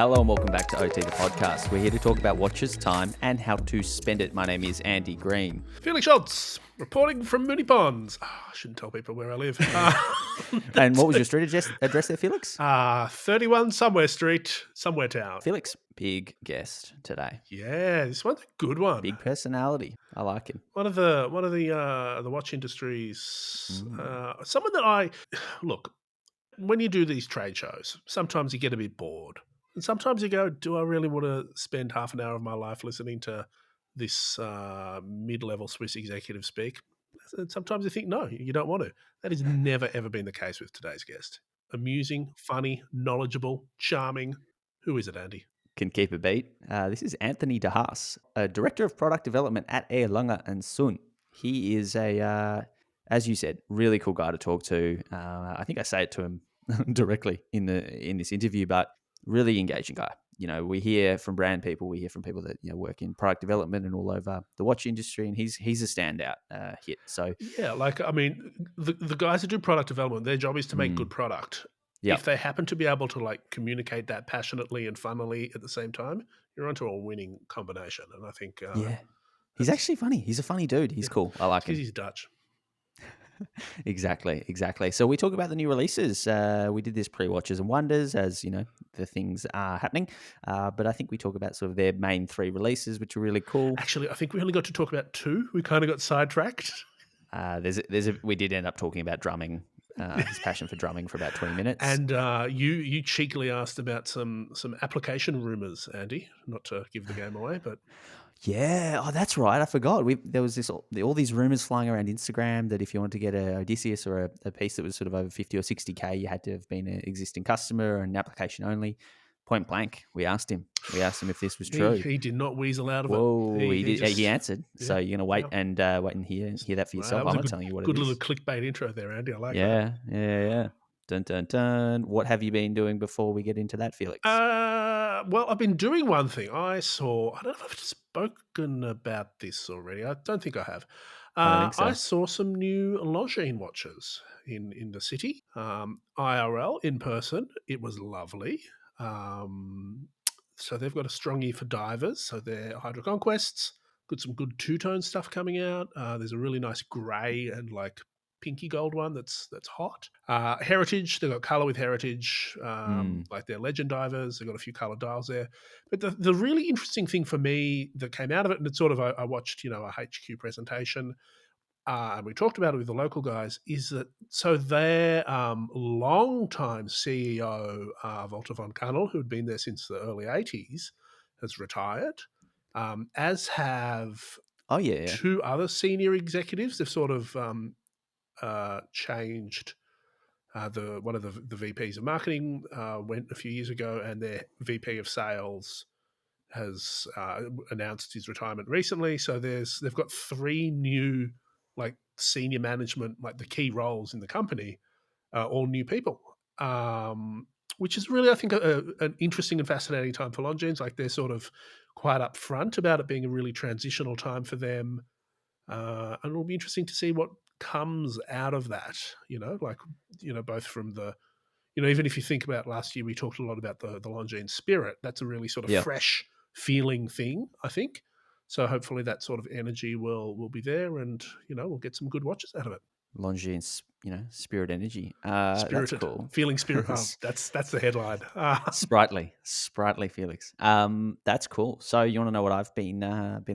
Hello and welcome back to OT the podcast. We're here to talk about watches, time, and how to spend it. My name is Andy Green. Felix Schultz, reporting from Mooney Ponds. I shouldn't tell people where I live. And what was your street address there, Felix? 31 Somewhere Street, Somewhere Town. Felix, big guest today. Yeah, this one's a good one. Big personality. I like him. One of the watch industries. Someone that look. When you do these trade shows, sometimes you get a bit bored. And sometimes you go, do I really want to spend half an hour of my life listening to this mid-level Swiss executive speak? And sometimes you think, no, you don't want to. That has never, ever been the case with today's guest. Amusing, funny, knowledgeable, charming. Who is it, Andy? Can keep a beat. This is Anthony de Haas, a Director of Product Development at Lange Söhne. He is as you said, really cool guy to talk to. I think I say it to him directly in this interview, but really engaging guy. You know, we hear from brand people, we hear from people that work in product development and all over the watch industry, and he's a standout hit. So yeah, the guys who do product development, their job is to make good product. Yep. If they happen to be able to communicate that passionately and funnily at the same time, you're onto a winning combination. And I think he's actually funny. He's a funny dude. He's cool. I like him. He's Dutch. Exactly. So we talk about the new releases. We did this pre-watches and wonders as, the things are happening. But I think we talk about sort of their main 3 releases, which are really cool. Actually, I think we only got to talk about 2. We kind of got sidetracked. We did end up talking about drumming, his passion for drumming for about 20 minutes. And you cheekily asked about some application rumors, Andy, not to give the game away, but... Yeah, that's right. I forgot. There was all these rumors flying around Instagram that if you want to get a Odysseus or a piece that was sort of over 50 or 60K, you had to have been an existing customer and an application only. Point blank, we asked him if this was true. He did not weasel out of it. Whoa, he answered. Yeah, so you're going to wait and hear that for yourself. I'm not telling you what it is. Good little clickbait intro there, Andy. I like that. Yeah. Dun, dun, dun. What have you been doing before we get into that, Felix? Well, I've been doing one thing. I don't know if I've spoken about this already. I don't think I have. I don't think so. I saw some new Longines watches in the city. IRL, in person. It was lovely. So they've got a strong ear for divers. So they're Hydro Conquests. Got some good two-tone stuff coming out. There's a really nice grey and pinky gold one that's hot. Heritage, they've got colour with Heritage, like their Legend divers. They've got a few colour dials there. But the really interesting thing for me that came out of it, and it's sort of I watched a HQ presentation, and we talked about it with the local guys, is that so their long-time CEO, Walter von Kannel, who had been there since the early 80s, has retired, as have 2 other senior executives. They've sort of changed. One of the VPs of marketing went a few years ago, and their VP of sales has announced his retirement recently. So they've got 3 new senior management, the key roles in the company, all new people, which is really, I think, an interesting and fascinating time for Longines. They're sort of quite upfront about it being a really transitional time for them, and it'll be interesting to see what comes out of that, both from the, even if you think about last year, we talked a lot about the Longines spirit. That's a really sort of fresh feeling thing, I think. So hopefully that sort of energy will be there, and we'll get some good watches out of it. Longines, spirit energy. Spirited, that's cool. Feeling spirit. That's the headline. Sprightly Felix. That's cool. So you want to know what I've been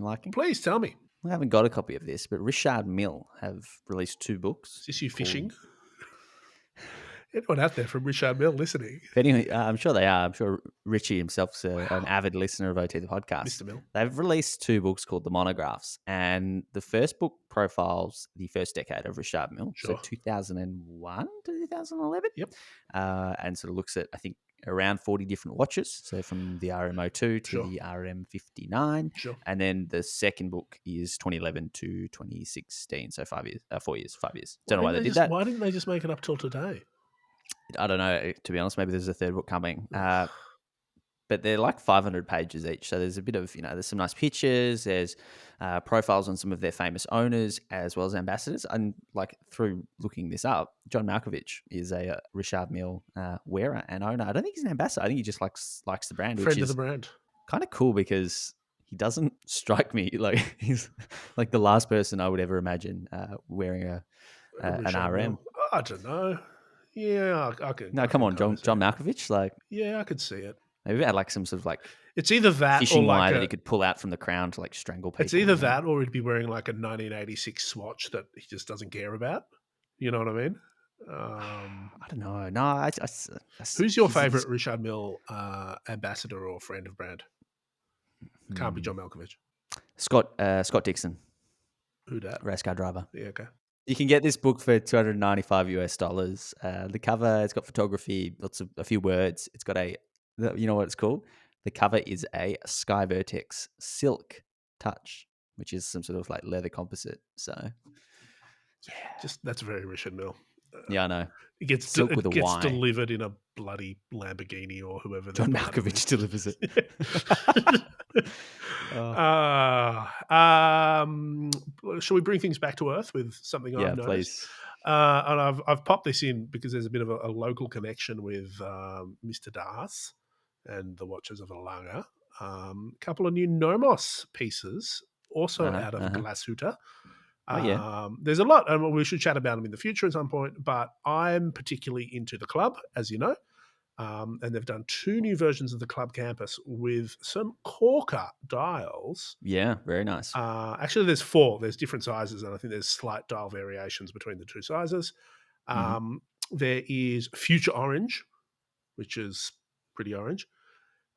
liking? Please tell me. I haven't got a copy of this, but Richard Mille have released 2 books. Is this you fishing? Anyone out there from Richard Mille listening? Anyway, I'm sure they are. I'm sure Richie himself's an avid listener of OT the podcast. Mr. Mille. They've released 2 books called The Monographs, and the first book profiles the first decade of Richard Mille, so 2001 to 2011. Yep. And sort of looks at, I think, around 40 different watches, so from the RM02 to the RM59. Sure. And then the second book is 2011 to 2016, so 5 years. Don't know why they did that. Why didn't they just make it up till today? I don't know, to be honest. Maybe there's a third book coming. but they're like 500 pages each. So there's a bit of, there's some nice pictures. There's profiles on some of their famous owners as well as ambassadors. And like through looking this up, John Malkovich is a Richard Mille wearer and owner. I don't think he's an ambassador. I think he just likes the brand, which Friend of the is brand. kind of cool because he doesn't strike me like he's like the last person I would ever imagine wearing an Richard RM. Mille. I don't know. Yeah, I can. No, I come can on, kinda see John it. Malkovich. Like Yeah, I could see it. maybe had like some sort of like It's either that or fishing like wire that a. he could pull out from the crown to like strangle people. It's either that or he'd be wearing like a 1986 swatch that he just doesn't care about. You know what I mean? I don't know. No, Who's your he's favorite Richard Mille ambassador or friend of brand? Can't be John Malkovich. Scott Dixon, Who dat? race car driver. Yeah, okay. You can get this book for $295 US. The cover, it's got photography, a few words. It's got you know what it's called? The cover is a Sky Vertex Silk Touch, which is some sort of like leather composite. So, Just that's very Richard Mille. yeah, I know. It gets Silk with a Y. delivered in a bloody Lamborghini or whoever. John Malkovich delivers it. Shall we bring things back to earth with something Yeah, I've noticed? please. And I've popped this in because there's a bit of a local connection with Mr. De Haas and the watches of Lange. A couple of new Nomos pieces, also out of Glashütte. Oh, yeah. There's a lot, and we should chat about them in the future at some point, but I'm particularly into the club, as you know. And they've done 2 new versions of the club campus with some corker dials. Yeah, very nice. Actually, there's 4. There's different sizes, and I think there's slight dial variations between the 2 sizes. There is Future Orange, which is pretty orange.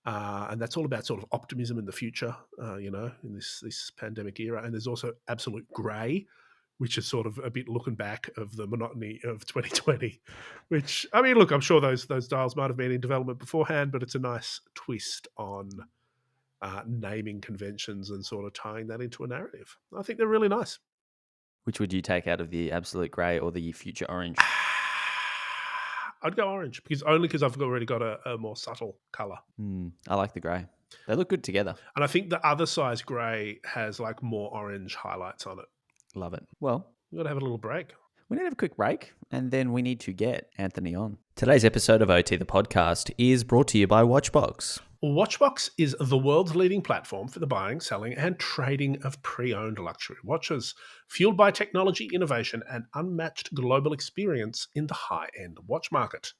And that's all about sort of optimism in the future, in this pandemic era. And there's also Absolute Grey, which is sort of a bit looking back of the monotony of 2020, which, I mean, look, I'm sure those dials might have been in development beforehand, but it's a nice twist on naming conventions and sort of tying that into a narrative. I think they're really nice. Which would you take out of the Absolute Grey or the Future Orange? I'd go orange because I've already got a more subtle colour. I like the grey. They look good together. And I think the other size grey has like more orange highlights on it. Love it. Well, We've got to have a little break. we need to have a quick break and then we need to get Anthony on. Today's episode of OT the Podcast is brought to you by Watchbox. Watchbox is the world's leading platform for the buying, selling, and trading of pre-owned luxury watches, fueled by technology, innovation, and unmatched global experience in the high-end watch market.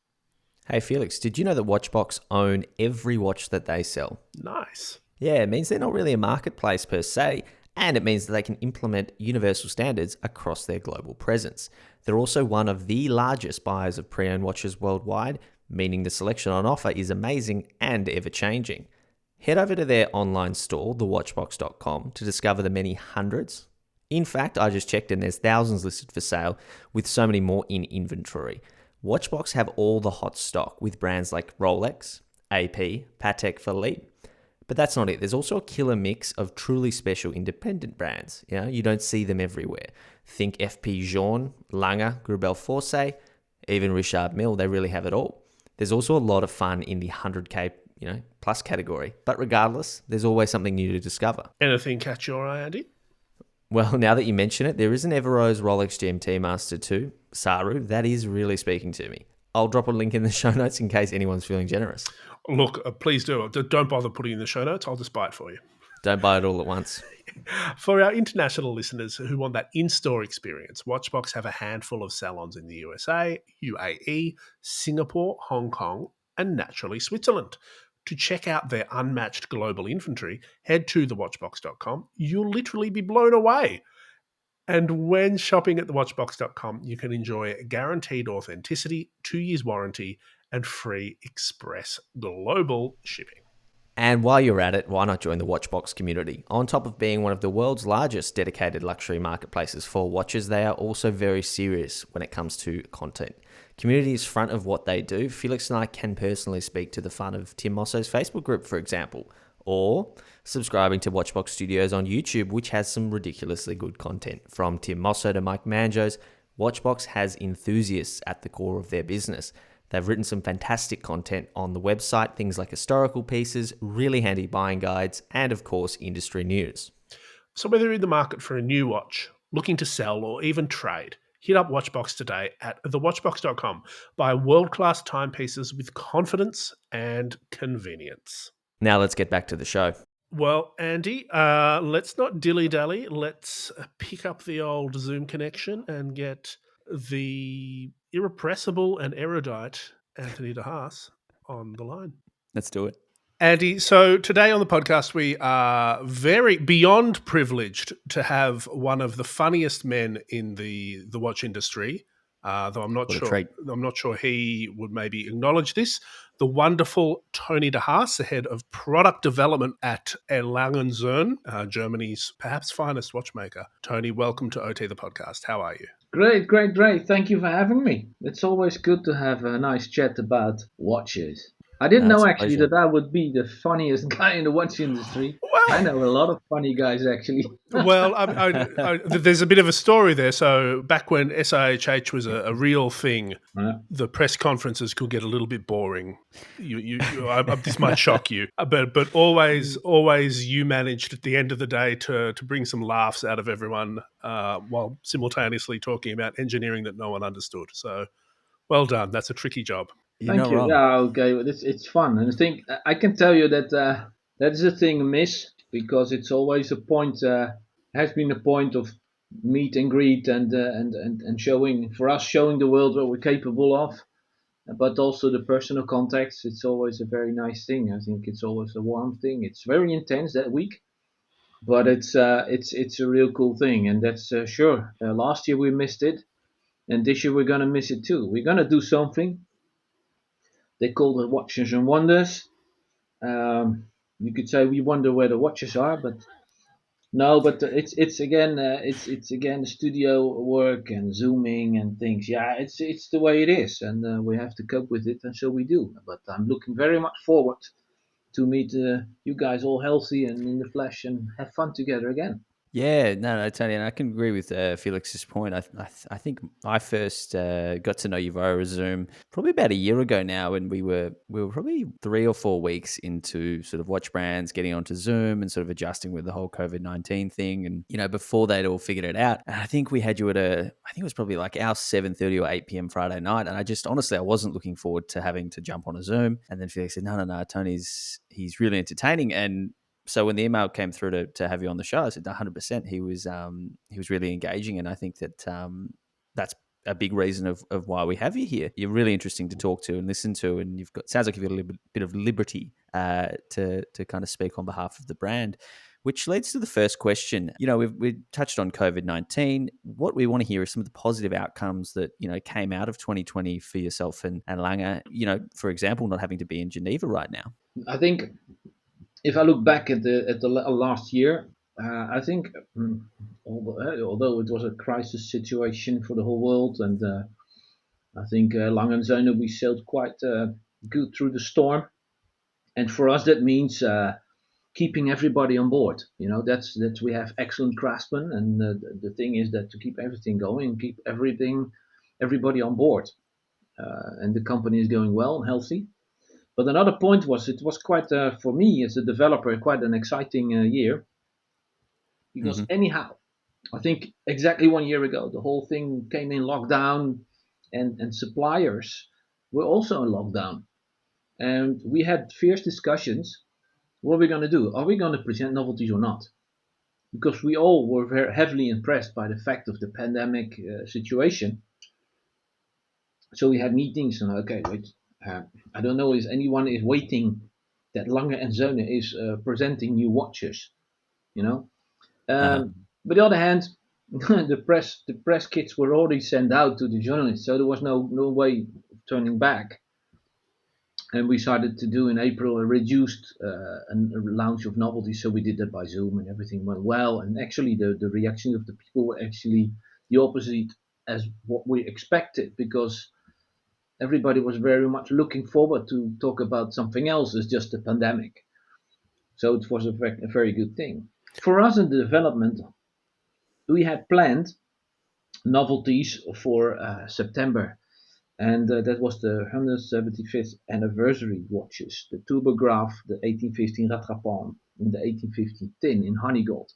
Hey, Felix, did you know that Watchbox own every watch that they sell? Nice. Yeah, it means they're not really a marketplace per se, and it means that they can implement universal standards across their global presence. They're also one of the largest buyers of pre-owned watches worldwide, meaning the selection on offer is amazing and ever-changing. Head over to their online store, thewatchbox.com, to discover the many hundreds. In fact, I just checked and there's thousands listed for sale, with so many more in inventory. Watchbox have all the hot stock with brands like Rolex, AP, Patek Philippe. But that's not it. There's also a killer mix of truly special independent brands. You don't see them everywhere. Think FP Journe, Lange, Grubel Forsey, even Richard Mille. They really have it all. There's also a lot of fun in the 100K, plus category. But regardless, there's always something new to discover. Anything catch your eye, Andy? Well, now that you mention it, there is an Everose Rolex GMT Master 2, Saru. That is really speaking to me. I'll drop a link in the show notes in case anyone's feeling generous. Look, please do. Don't bother putting it in the show notes. I'll just buy it for you. Don't buy it all at once. For our international listeners who want that in-store experience, Watchbox have a handful of salons in the USA, UAE, Singapore, Hong Kong, and naturally Switzerland. To check out their unmatched global inventory, head to thewatchbox.com. You'll literally be blown away. And when shopping at thewatchbox.com, you can enjoy guaranteed authenticity, 2 years warranty, and free express global shipping. And while you're at it, why not join the Watchbox community? On top of being one of the world's largest dedicated luxury marketplaces for watches, they are also very serious when it comes to content. Community is front of what they do. Felix and I can personally speak to the fun of Tim Mosso's Facebook group, for example, or subscribing to Watchbox Studios on YouTube, which has some ridiculously good content. From Tim Mosso to Mike Manjos, Watchbox has enthusiasts at the core of their business. They've written some fantastic content on the website, things like historical pieces, really handy buying guides, and of course, industry news. So whether you're in the market for a new watch, looking to sell, or even trade, hit up Watchbox today at thewatchbox.com. Buy world-class timepieces with confidence and convenience. Now let's get back to the show. Well, Andy, let's not dilly-dally. Let's pick up the old Zoom connection and get the irrepressible and erudite Anthony de Haas on the line. Let's do it. Andy, so today on the podcast, we are very beyond privileged to have one of the funniest men in the watch industry. Though I'm not What a sure. treat. I'm not sure he would maybe acknowledge this. The wonderful Tony de Haas, the head of product development at Lange Söhne, Germany's perhaps finest watchmaker. Tony, welcome to OT the podcast. How are you? Great, great, great. Thank you for having me. It's always good to have a nice chat about watches. I didn't It's know a actually pleasure. that I would be the funniest guy in the watch industry. I know a lot of funny guys actually. Well, there's a bit of a story there. So back when SIHH was a real thing, the press conferences could get a little bit boring. This might shock you, but always you managed at the end of the day to bring some laughs out of everyone while simultaneously talking about engineering that no one understood. So well done. That's a tricky job. You're Thank not you. wrong. Yeah, okay. Well, it's fun, and I think I can tell you that that is a thing amiss because it's always a point. Has been a point of meet and greet and showing for us, showing the world what we're capable of, but also the personal contacts. It's always a very nice thing. I think it's always a warm thing. It's very intense that week, but it's a real cool thing, and that's sure. Last year we missed it, and this year we're gonna miss it too. We're gonna do something. They call it watches and wonders. You could say we wonder where the watches are, but no. But it's again studio work and zooming and things. Yeah, it's the way it is, and we have to cope with it, and so we do. But I'm looking very much forward to meet you guys all healthy and in the flesh and have fun together again. Yeah, no, Tony, and I can agree with Felix's point. I think I first got to know you via Zoom probably about a year ago now, and we were probably 3 or 4 weeks into sort of watch brands getting onto Zoom and sort of adjusting with the whole COVID-19 thing, and before they'd all figured it out. And I think we had you at I think it was probably like our 7:30 or 8 p.m. Friday night, and I just honestly I wasn't looking forward to having to jump on a Zoom. And then Felix said, no, he's really entertaining. And so when the email came through to have you on the show, I said 100%. He was really engaging, and I think that that's a big reason of why we have you here. You're really interesting to talk to and listen to, and sounds like you've got a little bit of liberty to kind of speak on behalf of the brand. Which leads to the first question. We've touched on COVID-19. What we want to hear is some of the positive outcomes that came out of 2020 for yourself and Lange. For example, not having to be in Geneva right now. I think if I look back at the last year, I think although it was a crisis situation for the whole world, and I think Lange Söhne we sailed quite good through the storm, and for us that means keeping everybody on board. That's we have excellent craftsmen, and the thing is that to keep everything going, keep everybody on board, and the company is going well and healthy. But another point was it was quite for me as a developer quite an exciting year because anyhow, I think exactly 1 year ago the whole thing came in lockdown, and suppliers were also in lockdown, and we had fierce discussions. What are we going to do? Are we going to present novelties or not? Because we all were very heavily impressed by the fact of the pandemic situation. So we had meetings and okay, wait, I don't know if anyone is waiting that Lange and Söhne is presenting new watches, you know. But on the other hand, the press kits were already sent out to the journalists, so there was no way of turning back. And we started to do in April a reduced launch of novelties, so we did that by Zoom, and everything went well. And actually, the reaction of the people were actually the opposite as what we expected, because everybody was very much looking forward to talk about something else as just the pandemic. So it was a very good thing. For us in the development, we had planned novelties for September. And that was the 175th anniversary watches, the Turbograph, the 1815 rattrapante, and the 1815 tin in honey gold.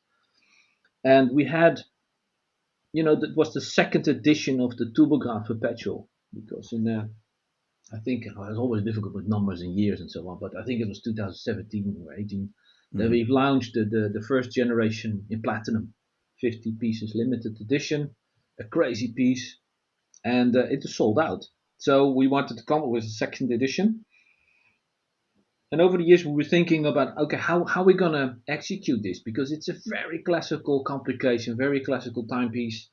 And we had, that was the second edition of the Turbograph Perpetual, because I think it was always difficult with numbers and years and so on, but I think it was 2017 or 18 that we've launched the first generation in platinum, 50 pieces limited edition, a crazy piece, and it was sold out. So we wanted to come up with a second edition. And over the years, we were thinking about, okay, how are we going to execute this? Because it's a very classical complication, very classical timepiece.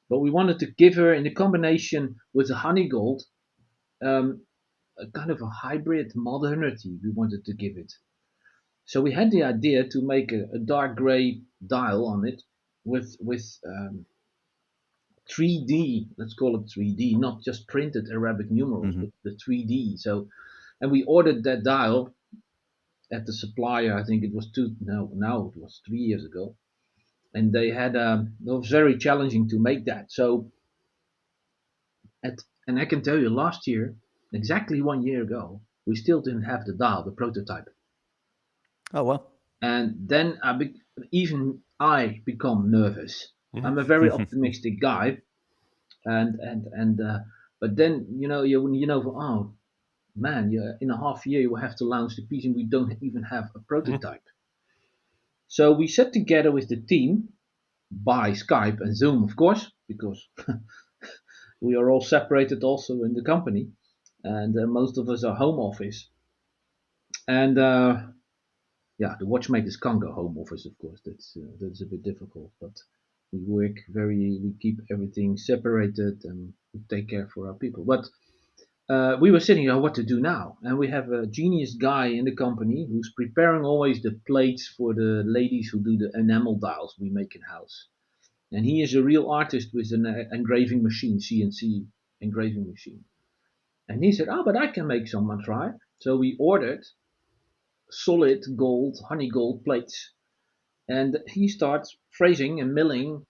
But we wanted to give her, in the combination with the honey gold, a kind of a hybrid modernity we wanted to give it. So we had the idea to make a dark gray dial on it with 3D, let's call it 3D, not just printed Arabic numerals, but the 3D. So, and we ordered that dial at the supplier. I think it was now it was 3 years ago, and they had it was very challenging to make that. So, and I can tell you, last year, exactly 1 year ago, we still didn't have the dial, the prototype. Oh well. And then even I become nervous. I'm a very optimistic guy, and but then oh man, in a half year you will have to launch the piece, and we don't even have a prototype. So we sat together with the team by Skype and Zoom, of course, because we are all separated also in the company, and most of us are home office. And yeah, the watchmakers can't go home office, of course. That's a bit difficult, but we keep everything separated, and we take care for our people. But we were sitting here, what to do now? And we have a genius guy in the company who's preparing always the plates for the ladies who do the enamel dials we make in house. And he is a real artist with an engraving machine, CNC engraving machine. And he said, but I can make someone try. So we ordered solid gold, honey gold plates. And he starts phrasing and milling.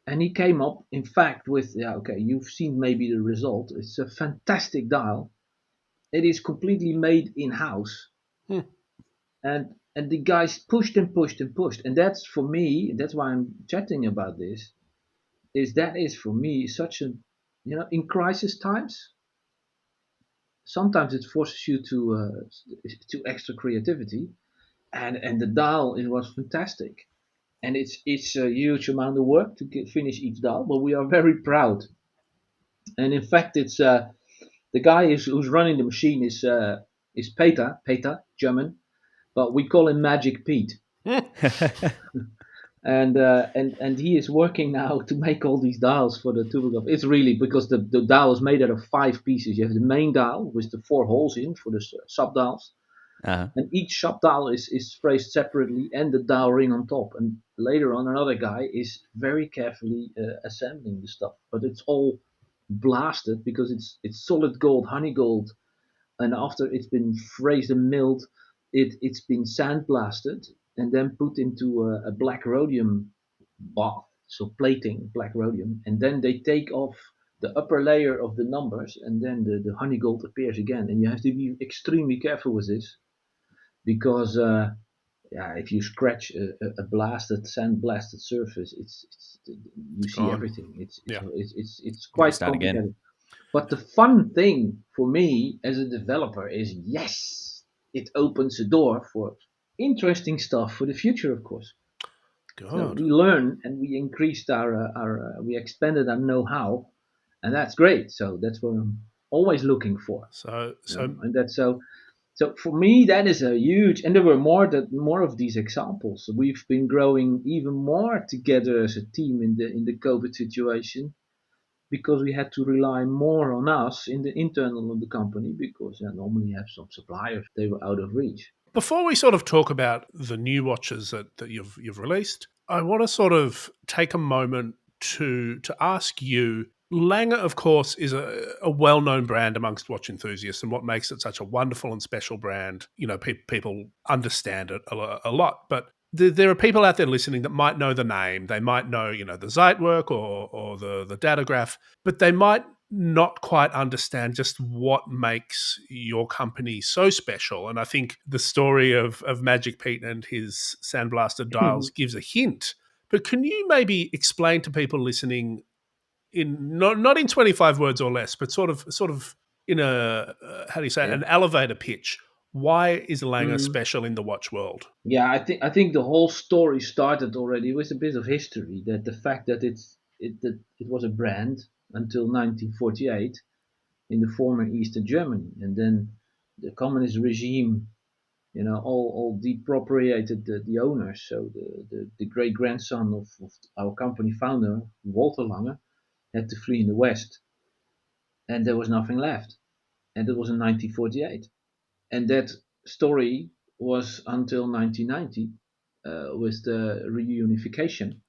And he came up, in fact, with, okay, you've seen maybe the result. It's a fantastic dial. It is completely made in-house. And the guys pushed and pushed and pushed. And that's for me, that's why I'm chatting about this, that is for me such a, in crisis times, sometimes it forces you to extra creativity. And the dial, it was fantastic. And it's a huge amount of work to finish each dial, but we are very proud. And in fact, it's the guy who's running the machine is Peter, German, but we call him Magic Pete. And he is working now to make all these dials for the Turbograph. It's really because the dial is made out of 5 pieces. You have the main dial with the 4 holes in for the sub dials. And each sub dial is phrased separately, and the dial ring on top. And later on, another guy is very carefully assembling the stuff. But it's all blasted because it's solid gold, honey gold, and after it's been phrased and milled, it's been sandblasted and then put into a black rhodium bath, so plating black rhodium, and then they take off the upper layer of the numbers, and then the honey gold appears again. And you have to be extremely careful with this, because if you scratch a blasted sandblasted surface, you see everything. It's quite complicated. Again. But the fun thing for me as a developer is, yes, it opens a door for interesting stuff for the future, of course. So we learn and we increased we expanded our know-how, and that's great. So that's what I'm always looking for. And that's so for me, that is a huge, and there were more of these examples. We've been growing even more together as a team in the COVID situation, because we had to rely more on us in the internal of the company, because normally you have some suppliers, they were out of reach. Before we sort of talk about the new watches that you've released, I want to sort of take a moment to ask you. Lange, of course, is a well-known brand amongst watch enthusiasts, and what makes it such a wonderful and special brand, people understand it a lot. But there are people out there listening that might know the name. They might know, the Zeitwerk or the Datograph, but they might not quite understand just what makes your company so special. And I think the story of Magic Pete and his sandblasted dials gives a hint. But can you maybe explain to people listening in not in 25 words or less, but sort of in a how do you say it, Yeah. an elevator pitch? Why is Lange Mm. special in the watch world? Yeah, I think the whole story started already with a bit of history. That the fact that it was a brand until 1948 in the former Eastern Germany, and then the communist regime, all depropriated the owners. So the great grandson of our company founder, Walter Lange, had to flee in the West, and there was nothing left. And it was in 1948. And that story was until 1990 with the reunification.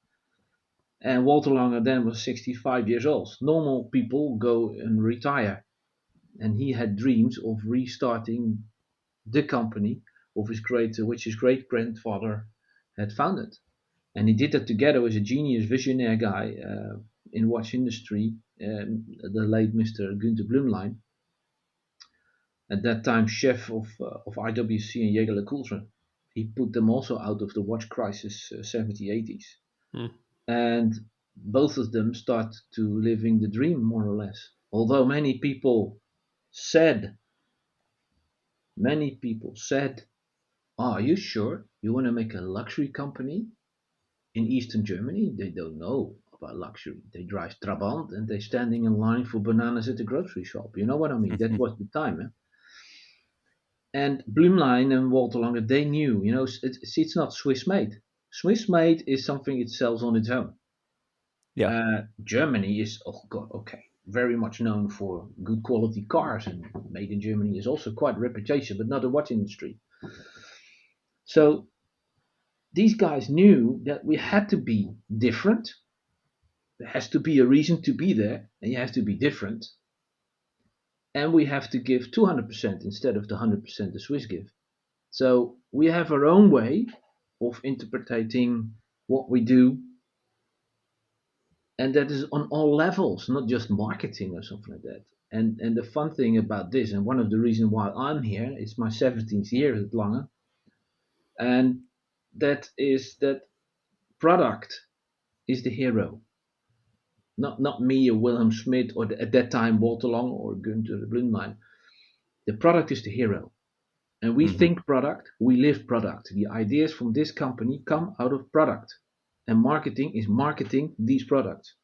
And Walter Lange then was 65 years old. Normal people go and retire. And he had dreams of restarting the company of which his great grandfather had founded. And he did that together with a genius visionary guy in watch industry, the late Mr. Günther Blümlein, at that time chef of IWC and Jägerle Coulter. He put them also out of the watch crisis 70s, 80s. Hmm. And both of them start to living the dream more or less. Although said, many people said, "Oh, are you sure you want to make a luxury company in Eastern Germany? They don't know about luxury. They drive Trabant and they're standing in line for bananas at the grocery shop. You know what I mean? That was the time. Eh? And Blumlein and Walter Lange, they knew, it's not Swiss made. Swiss made is something it sells on its own. Yeah. Germany is, oh God, okay, very much known for good quality cars, and made in Germany is also quite a reputation, but not the watch industry. So these guys knew that we had to be different. There has to be a reason to be there, and you have to be different. And we have to give 200% instead of the 100% the Swiss give. So we have our own way of interpreting what we do, and that is on all levels, not just marketing or something like that. And the fun thing about this, and one of the reasons why I'm here, it's my 17th year at Lange, and that is that product is the hero. Not me or Wilhelm Schmidt or at that time Walter Lange or Günther Blümlein. The product is the hero. And we think product, we live product. The ideas from this company come out of product. And marketing is marketing these products.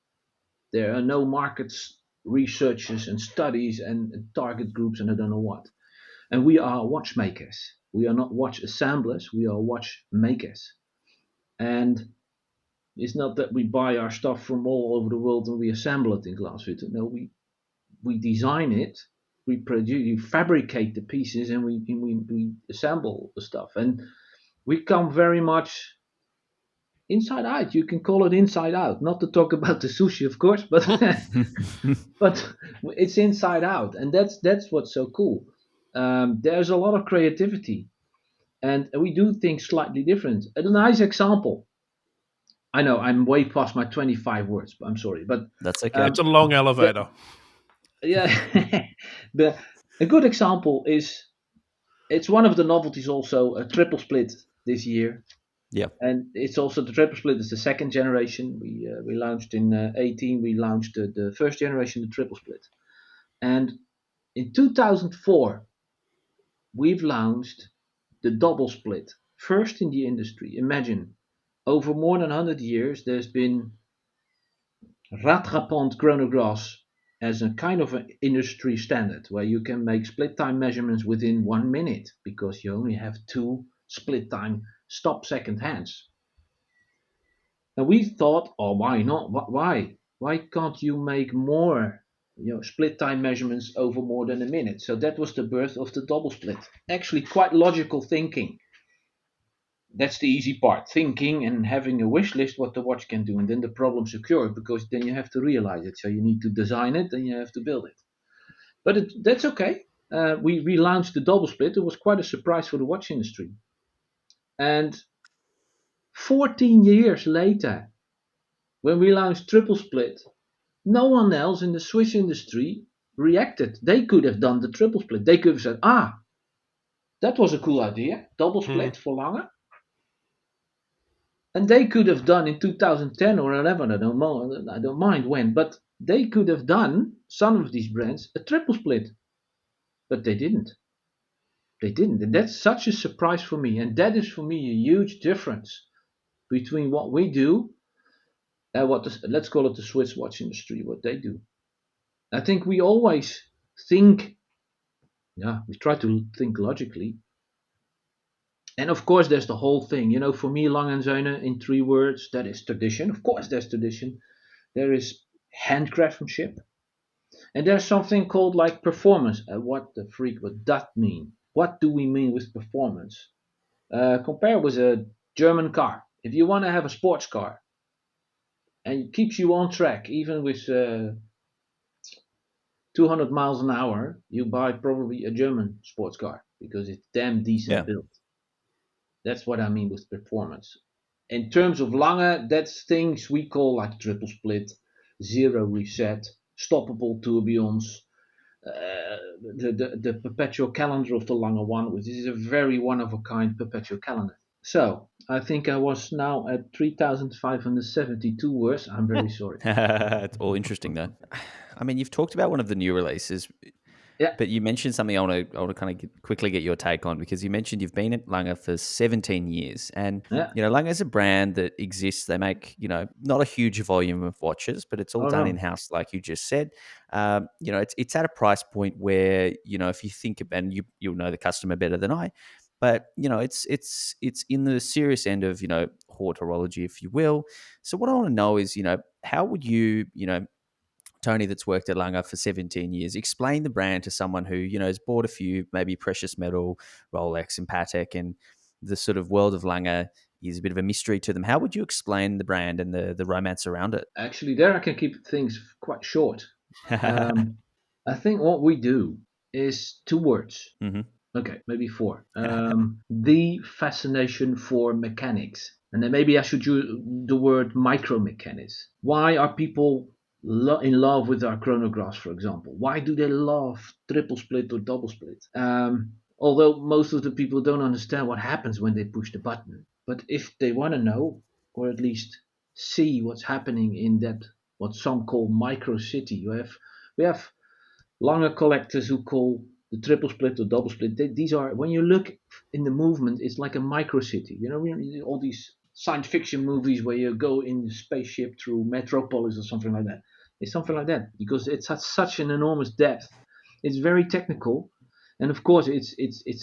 There are no markets researches and studies and target groups and I don't know what. And we are watchmakers. We are not watch assemblers, we are watch makers. And it's not that we buy our stuff from all over the world and we assemble it in Glashutten. No, we design it, we produce, we fabricate the pieces, and we assemble the stuff. And we come very much inside out. You can call it inside out. Not to talk about the sushi, of course, but but it's inside out, and that's what's so cool. There's a lot of creativity, and we do things slightly different. A nice example. I know I'm way past my 25 words, but I'm sorry. But That's okay. It's a long the, elevator. yeah, the a good example is it's one of the novelties also a triple split this year, Yeah. and it's also the triple split is the second generation. We launched in 18. We launched the first generation, the triple split, and in 2004 we've launched the double split, first in the industry. Imagine, over more than 100 years, there's been rattrapante chronographs as a kind of an industry standard where you can make split time measurements within 1 minute because you only have two split time stop second hands. And we thought, oh, why not? Why? Why can't you make more, split time measurements over more than a minute? So that was the birth of the double split. Actually, quite logical thinking. That's the easy part, thinking and having a wish list what the watch can do, and then the problem's occurred because then you have to realize it. So you need to design it, then you have to build it. But that's okay. We launched the double split. It was quite a surprise for the watch industry. And 14 years later, when we launched triple split, No one else in the Swiss industry reacted. They could have done the triple split. They could have said, that was a cool idea, double Mm. split for Lange. And they could have done in 2010 or 11, I don't mind when, but they could have done, some of these brands, a triple split. But they didn't. They didn't. And that's such a surprise for me. And that is for me a huge difference between what we do and let's call it the Swiss watch industry, what they do. I think we always think, we try to think logically. And of course, there's the whole thing. For me, Lange Söhne in 3 words, that is tradition. Of course, there's tradition. There is handcraftsmanship. And there's something called like performance. What the freak would that mean? What do we mean with performance? Compare with a German car. If you want to have a sports car and it keeps you on track, even with 200 miles an hour, you buy probably a German sports car because it's damn decent Yeah. built. That's what I mean with performance. In terms of Lange, that's things we call like triple split, zero reset, stoppable tourbillons, the perpetual calendar of the Lange one, which is a very one of a kind perpetual calendar. So I think I was now at 3,572 words. I'm very sorry. It's all interesting though. I mean, you've talked about one of the new releases, Yeah, but you mentioned something I want to kind of quickly get your take on, because you mentioned you've been at Lange for 17 years, and yeah. Lange is a brand that exists. They make not a huge volume of watches, but it's all Oh done in no. house, like you just said. It's at a price point where if you think, and you'll know the customer better than I, but it's in the serious end of horology, if you will. So what I want to know is how would you Tony, that's worked at Lange for 17 years, explain the brand to someone who, has bought a few, maybe precious metal, Rolex and Patek, and the sort of world of Lange is a bit of a mystery to them. How would you explain the brand and the romance around it? Actually, there I can keep things quite short. Um, I think what we do is 2 words. Hmm. Okay, maybe four. The fascination for mechanics. And then maybe I should use the word micromechanics. Why are people in love with our chronographs, for example? Why do they love triple split or double split? Although most of the people don't understand what happens when they push the button. But if they want to know, or at least see what's happening in that, what some call micro city, we have Lange collectors who call the triple split or double split. These are, when you look in the movement, it's like a micro city. All these science fiction movies where you go in the spaceship through Metropolis or something like that. It's something like that because it's at such an enormous depth. It's very technical, and of course, it's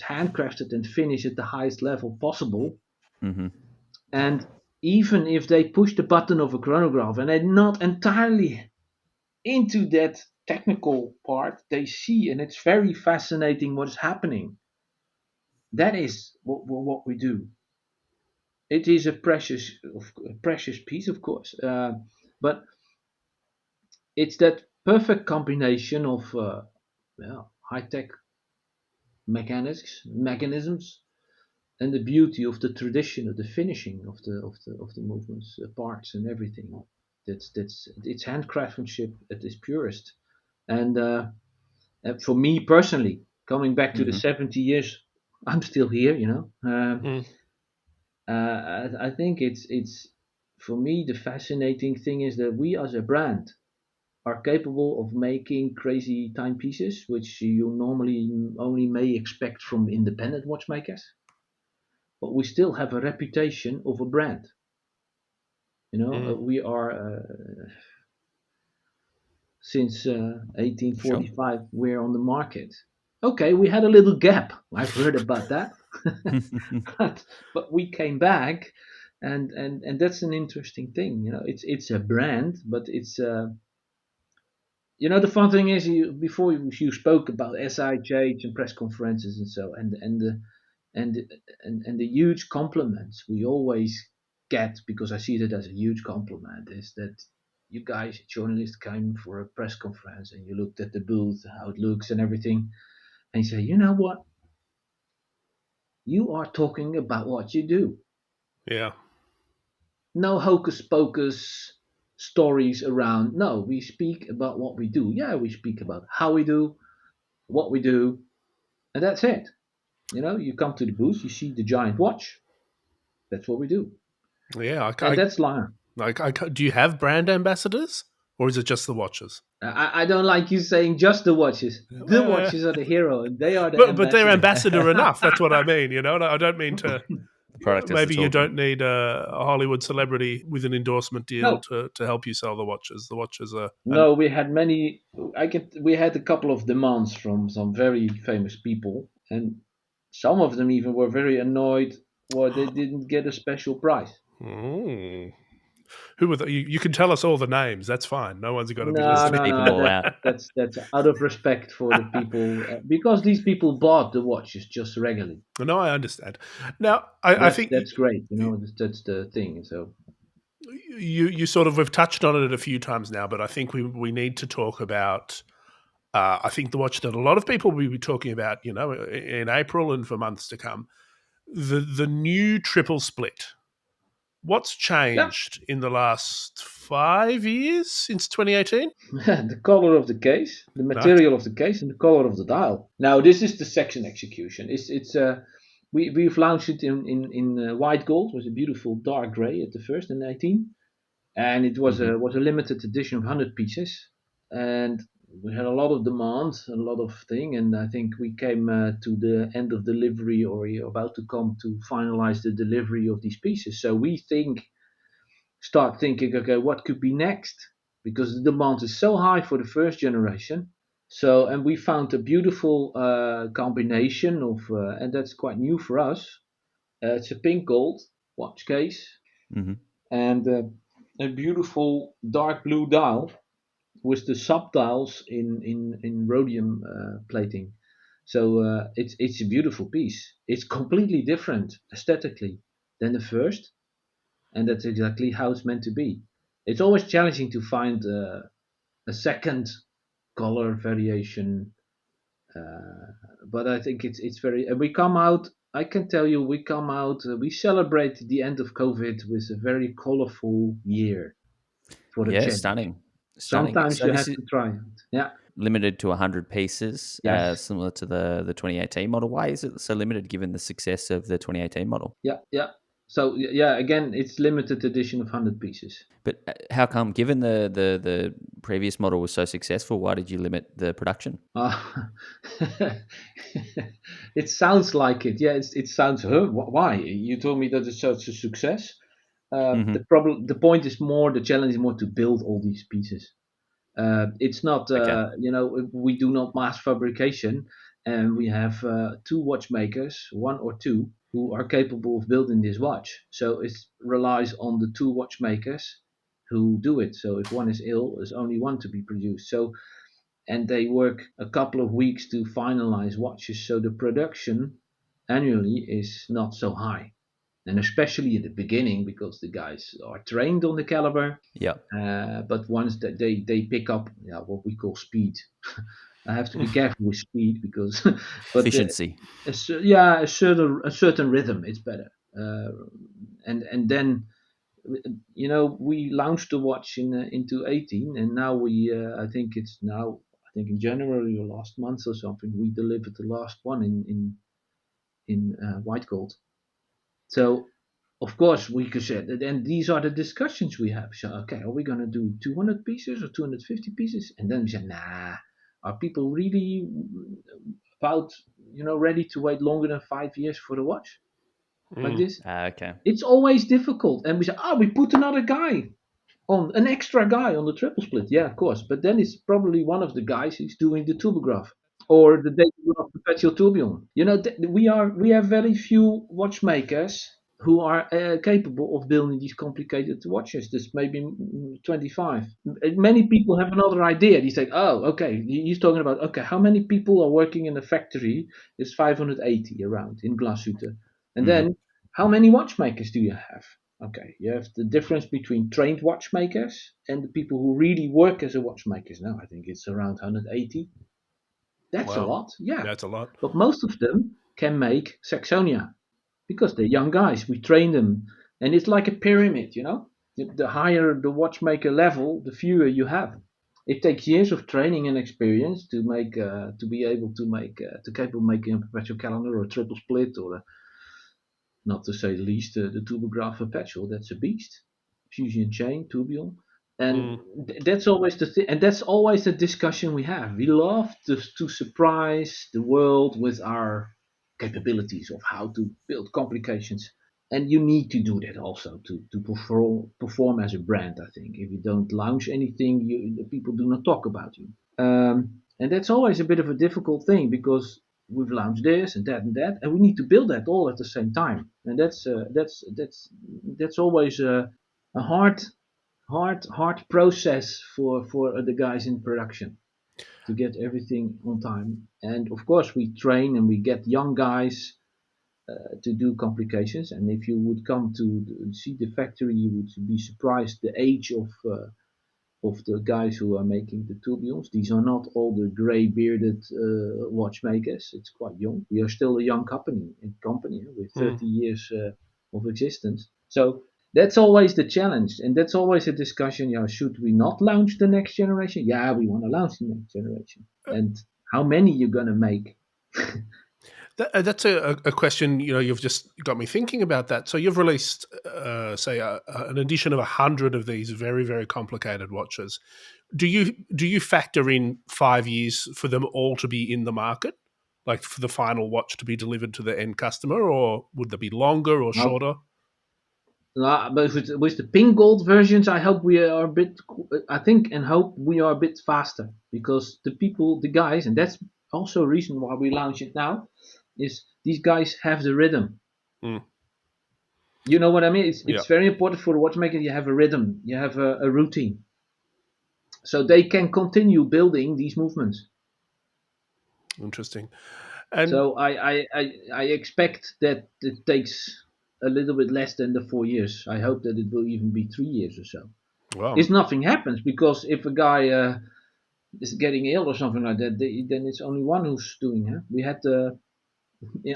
handcrafted and finished at the highest level possible. Hmm. And even if they push the button of a chronograph and they're not entirely into that technical part, they see, and it's very fascinating what is happening. That is what we do. It is a precious piece, of course, but it's that perfect combination of high tech mechanisms and the beauty of the tradition of the finishing of the movements, parts, and everything. That's it's handcraftsmanship at its purest, and for me personally, coming back to the Hmm. 70 years, I'm still here. Mm. I think it's for me the fascinating thing is that we as a brand are capable of making crazy timepieces, which you normally only may expect from independent watchmakers. But we still have a reputation of a brand. Mm. We are since Sure. 1845 we're on the market. Okay, we had a little gap. I've heard about that, but we came back, and that's an interesting thing. It's a brand, but it's the fun thing is before you spoke about SIJs and press conferences and so and and the huge compliments we always get, because I see that as a huge compliment, is that you guys journalists came for a press conference and you looked at the booth, how it looks and everything, and you say, you know what, you are talking about what you do. Yeah. No hocus pocus, stories around. No, we speak about what we do. Yeah, we speak about how we do, what we do, and that's it. You come to the booth, you see the giant watch. That's what we do, Yeah, and that's Lange. do you have brand ambassadors, or is it just the watches? I don't like you saying just the watches. The Uh, watches are the hero, and they are the but they're ambassador. ambassador enough. That's what I mean. I don't mean to. The product does the Maybe you don't talking. need a Hollywood celebrity with an endorsement deal No, to help you sell the watches. The watches are. no, we had many. We had a couple of demands from some very famous people, and some of them even were very annoyed why they didn't get a special price. Mm. Who were you can tell us all the names. That's fine. No one's got to be No, Just listening. no, beep them no. all out. That's out of respect for the people, because these people bought the watches just regularly. No, I understand. Now, I think That's great. That's the thing. So you sort of we've touched on it a few times now, but I think we need to talk about. I think the watch that a lot of people will be talking about, in April and for months to come, the new triple split. What's yeah, changed in the last 5 years since 2018? the color of the case, the Right. material of the case, and the color of the dial. Now this is the section execution. It's we've launched it in white gold. It was a beautiful dark gray at the first in 18, and it was Hmm. a limited edition of 100 pieces, and we had a lot of demand, a lot of thing, and I think we came to the end of delivery, or we're about to come to finalize the delivery of these pieces. So we start thinking, okay, what could be next? Because the demand is so high for the first generation. So, and we found a beautiful combination of, and that's quite new for us. It's a pink gold watch case Hmm. and a beautiful dark blue dial with the subdials in rhodium plating. So it's a beautiful piece. It's completely different aesthetically than the first, and that's exactly how it's meant to be. It's always challenging to find a second color variation, but I think it's very. And we come out. I can tell you, we come out. We celebrate the end of COVID with a very colorful year for the Yeah, challenge. stunning, stunning. Sometimes So you this have is to try it. Yeah. limited to 100 pieces, Yes. similar to the 2018 model. Why is it so limited given the success of the 2018 model? Yeah. Yeah. So yeah, again, it's limited edition of 100 pieces. But how come, given the previous model was so successful, why did you limit the production? Uh, it sounds like it. Yeah, it sounds. Huh? Why? You told me that it's such a success. Hmm. The point is more. The challenge is more to build all these pieces. It's not. Okay. We do not mass fabrication, and we have two watchmakers, one or two, who are capable of building this watch. So it relies on the two watchmakers who do it. So if one is ill, there's only one to be produced. So, and they work a couple of weeks to finalize watches, so the production annually is not so high, and especially at the beginning because the guys are trained on the caliber. Yeah. But once that they pick up, yeah, what we call speed. I have to be careful with speed because, but Efficiency. yeah, a certain rhythm, it's better. And then we launched the watch into 18, and now I think in January or last month or something, we delivered the last one in white gold. So of course we could say, and these are the discussions we have. So okay, are we going to do 200 pieces or 250 pieces? And then we say, nah, are people really about ready to wait longer than 5 years for the watch like Mm. this? Okay. It's always difficult, and we say, we put another guy on, an extra guy on the triple split. Yeah, of course, but then it's probably one of the guys who's doing the turbograph or the data of perpetual tourbillon. We have very few watchmakers who are capable of building these complicated watches. There's maybe 25. Many people have another idea. They say, oh, okay, he's talking about, okay, how many people are working in a factory? There's 580 around in Glashütte. And Hmm. then how many watchmakers do you have? Okay, you have the difference between trained watchmakers and the people who really work as a watchmakers. Now, I think it's around 180. That's a Wow, lot, yeah. that's a lot. But most of them can make Saxonia because they're young guys. We train them, and it's like a pyramid. the higher the watchmaker level, the fewer you have. It takes years of training and experience to make to be able to make to capable of making a perpetual calendar or a triple split or not to say the least the turbograph perpetual. That's a beast. Fusion chain, tourbillon. And Mm. that's always the thing, and that's always the discussion we have. We love to surprise the world with our capabilities of how to build complications, and you need to do that also to perform as a brand. I think if you don't launch anything, people do not talk about you, and that's always a bit of a difficult thing because we've launched this and that, and we need to build that all at the same time, and that's always a hard process for the guys in production to get everything on time. And of course, we train and we get young guys to do complications. And if you would come to see the factory, you would be surprised the age of the guys who are making the tourbillons. These are not all the grey bearded watchmakers. It's quite young. We are still a young company with 30 years of existence. So that's always the challenge, and that's always a discussion. Yeah, should we not launch the next generation? Yeah, we want to launch the next generation. And how many you're gonna make? That's a question. You've just got me thinking about that. So you've released, say, an edition of 100 of these very, very complicated watches. Do you factor in 5 years for them all to be in the market, like for the final watch to be delivered to the end customer, or would they be longer or Now, shorter? but with the pink gold versions, I hope we are a bit. I think and hope we are a bit faster because the guys, and that's also a reason why we launch it now, is these guys have the rhythm. Mm. You know what I mean? Yeah, It's very important for the watchmaker. You have a rhythm. You have a routine, so they can continue building these movements. interesting. And So I expect that it takes a little bit less than the 4 years. I hope that it will even be 3 years or so. well, If nothing happens, because if a guy is getting ill or something like that, then it's only one who's doing it. We had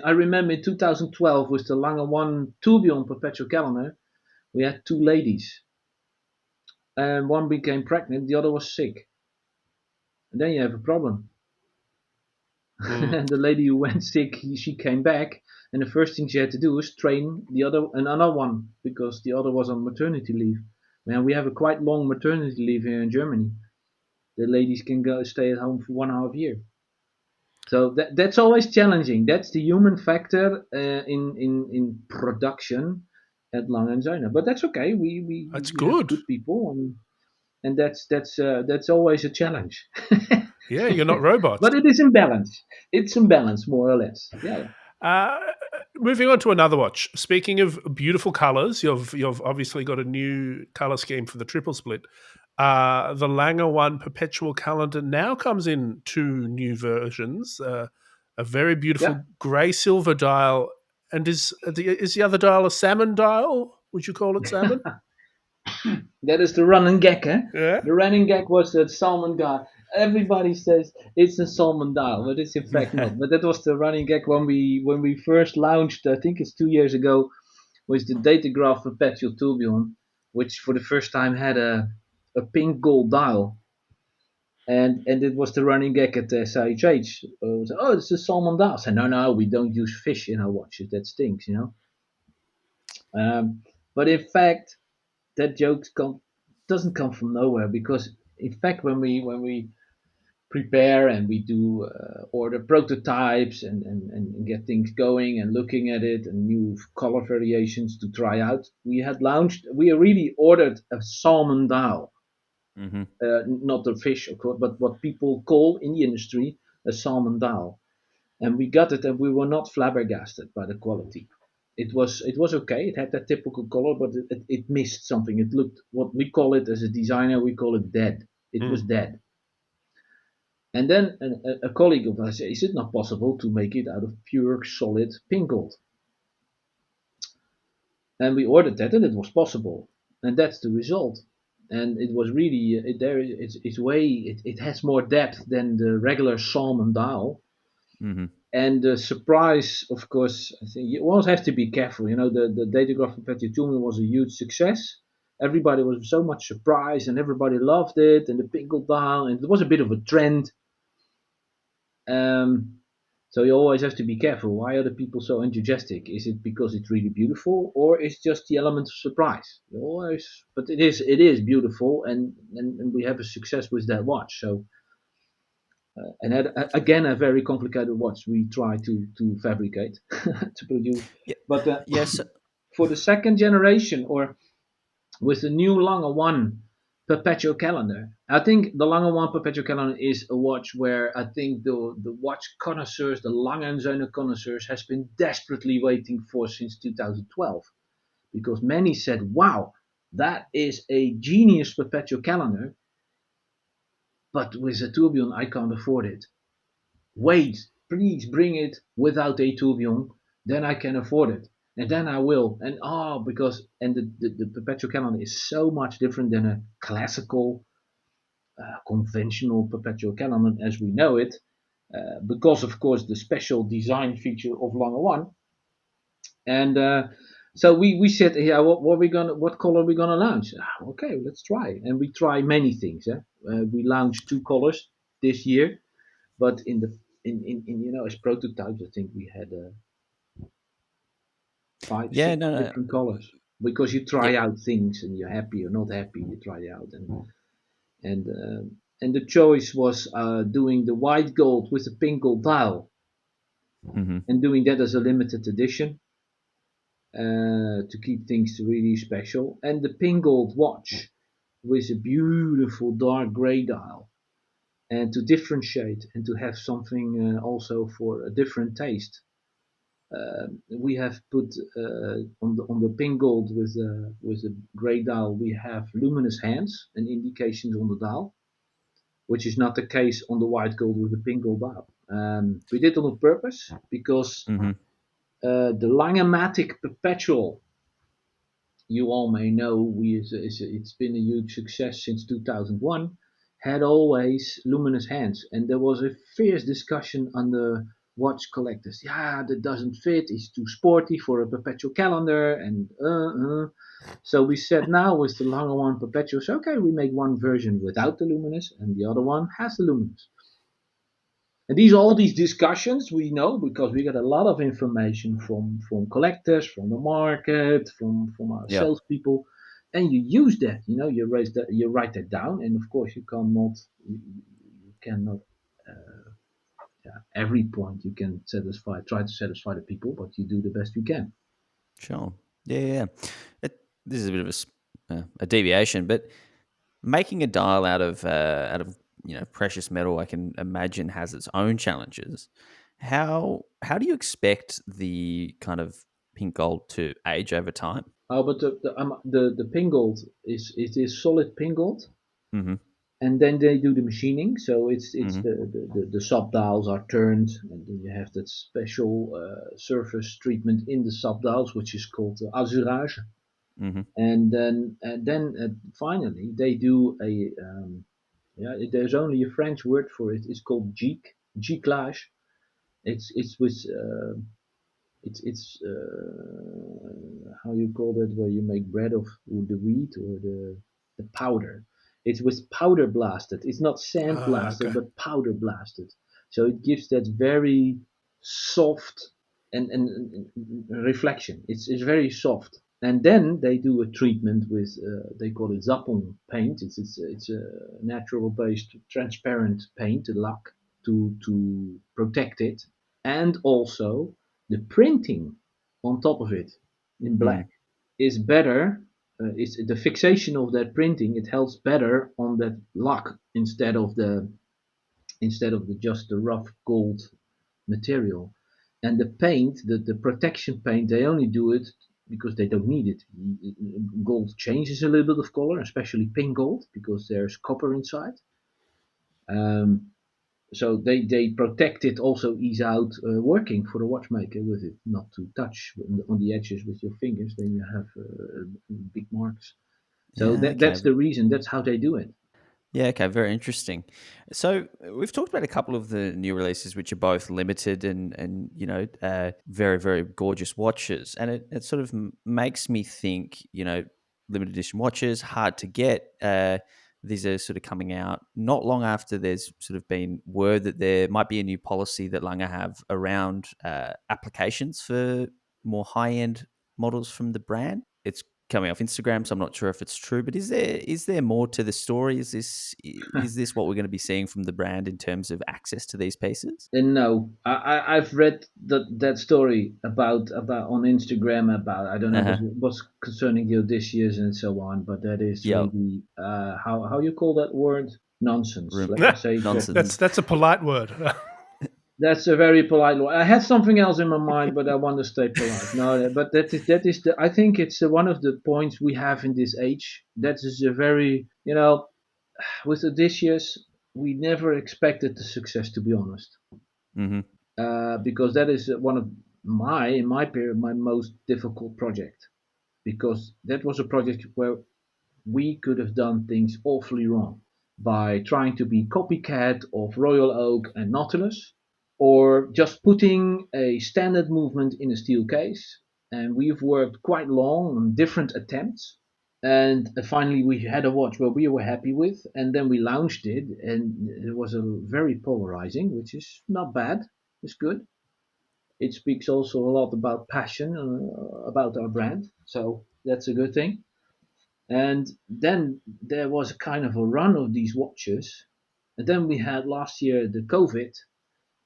I remember in 2012 with the Lange 1 tourbillon perpetual calendar, we had two ladies, and one became pregnant, the other was sick, and then you have a problem. mm, And the lady who went sick, she came back, and the first thing she had to do was train another one because the other was on maternity leave. Man, we have a quite long maternity leave here in Germany. The ladies can go stay at home for 1.5 years. So that's always challenging. That's the human factor in production at Lange Söhne. But that's okay. that's We have good. good people, and that's always a challenge. Yeah, you're not robots. But it is in balance. It's in balance, more or less. Yeah. Uh, Moving on to another watch. Speaking of beautiful colors, you've obviously got a new color scheme for the triple split. The Lange One Perpetual Calendar now comes in two new versions. A very Yeah. beautiful grey silver dial, and is the other dial a salmon dial? Would you call it salmon? That is the running gag, eh? Yeah. The running gag was that salmon guy. Everybody says it's a salmon dial, but it's in fact not. But that was the running gag when we first launched. I think it's 2 years ago. Was the Datagraph Perpetual tourbillon, which for the first time had a pink gold dial, and it was the running gag at the SIHH. Oh, it's a salmon dial. I said, no, we don't use fish in our watches. That stinks. But in fact, that joke doesn't come from nowhere because in fact when we prepare and we do order prototypes and get things going and looking at it and new color variations to try out, we really ordered a salmon dial, Mm-hmm. not a fish of course, but what people call in the industry a salmon dial, and we got it and we were not flabbergasted by the quality. It was okay. It had that typical color, but it missed something. It looked, what we call it as a designer, we call it dead. It was Mm. dead. And then a colleague of us said, "Is it not possible to make it out of pure solid pink gold?" And we ordered that, and it was possible, and that's the result. And it was really it has more depth than the regular salmon dial. Mm-hmm. And the surprise, of course, I think you always have to be careful. The Datagraph Perpetual was a huge success. everybody was so much surprised, and everybody loved it, and the pink gold dial, and it was a bit of a trend. Um, so you always have to be careful. Why are the people so enthusiastic? Is it because it's really beautiful, or is just the element of surprise? You always, but it is beautiful, and we have a success with that watch. So and again, a very complicated watch we try to fabricate to produce. Yeah. But Yes. for the second generation, or with the new Lange 1 Perpetual Calendar, I think the Lange 1 Perpetual Calendar is a watch where I think the watch connoisseurs, the Lange Söhne connoisseurs, has been desperately waiting for since 2012, because many said, "Wow, that is a genius Perpetual Calendar, but with a tourbillon I can't afford it. Wait, please bring it without a tourbillon, then I can afford it, and then I will." And because the perpetual calendar is so much different than a classical, conventional perpetual calendar as we know it, because of course the special design feature of Lange One. And so we said, yeah, what color are we gonna launch? Okay, let's try, and we try many things. We launched 2 colors this year, but in as prototypes, I think we had five, Yeah. six No. No. different colors, because you Yep. try out things and you're happy or not happy. You try it out, and and the choice was doing the white gold with the pink gold dial, Hmm. and doing that as a limited edition to keep things really special, and the pink gold watch with a beautiful dark gray dial, and to differentiate and to have something also for a different taste. We have put on the pink gold with the grey dial, we have luminous hands and indications on the dial, which is not the case on the white gold with the pink gold dial. We did it on purpose because Hmm. the Langematic Perpetual, you all may know, it's been a huge success since 2001, had always luminous hands. And there was a fierce discussion on the watch collectors. Yeah, that doesn't fit. It's too sporty for a perpetual calendar. And so we said, now with the longer one perpetual, so okay, we make one version without the luminous, and the other one has the luminous. And all these discussions we know because we got a lot of information from collectors, from the market, from our Yeah. salespeople, and you use that. You write that down, and of course you cannot yeah, every point you can try to satisfy the people, but you do the best you can. Sure. Yeah. Yeah. This is a bit of a deviation, but making a dial out of precious metal, I can imagine, has its own challenges. How do you expect the kind of pink gold to age over time? Oh, but the pin gold is solid pin gold, Hmm. and then they do the machining. So it's Hmm. the sub dials are turned, and then you have that special surface treatment in the sub dials, which is called azurage. Hmm. And then finally they do a yeah. There's only a French word for it. It's called giclage. It's with how you call that, where you make bread of the wheat or the powder. It's with powder blasted. It's not sand blasted, Okay. but powder blasted. So it gives that very soft and reflection. It's very soft. And then they do a treatment with they call it Zapon paint. It's a natural based transparent paint, a lac, to protect it, and also the printing on top of it in black Mm. is better. It's the fixation of that printing. It helps better on that lock instead of just the rough gold material. And the paint, the protection paint, they only do it because they don't need it. Gold changes a little bit of color, especially pink gold, because there's copper inside. Um, so they protect it, also ease out working for the watchmaker with it, not to touch on the edges with your fingers, then you have big marks. So Yeah. Okay. that's the reason, that's how they do it. Yeah. Okay. Very interesting. So we've talked about a couple of the new releases, which are both limited and very very gorgeous watches, and it sort of makes me think, limited edition watches, hard to get. These are sort of coming out not long after there's sort of been word that there might be a new policy that Lange have around applications for more high end models from the brand. It's coming off Instagram, so I'm not sure if it's true. But is there more to the story? Is this what we're going to be seeing from the brand in terms of access to these pieces? And no, I've read that story about on Instagram about, I don't know, Uh huh. was concerning the Odysseus and so on, but that is Yeah. really how you call that word, nonsense. Room Let me say it properly. nonsense. that's a polite word. That's a very polite word. I had something else in my mind, but I want to stay polite. No, but that is the. I think it's one of the points we have in this age. That is a very, with Odysseus, we never expected the success, to be honest, Mm-hmm. because that is one of in my period, my most difficult project, because that was a project where we could have done things awfully wrong by trying to be copycat of Royal Oak and Nautilus, or just putting a standard movement in a steel case. And we've worked quite long on different attempts, and finally we had a watch where we were happy with, and then we launched it, and it was a very polarizing, which is not bad. It's good. It speaks also a lot about passion, about our brand, so that's a good thing. And then there was a kind of a run of these watches, and then we had last year the COVID,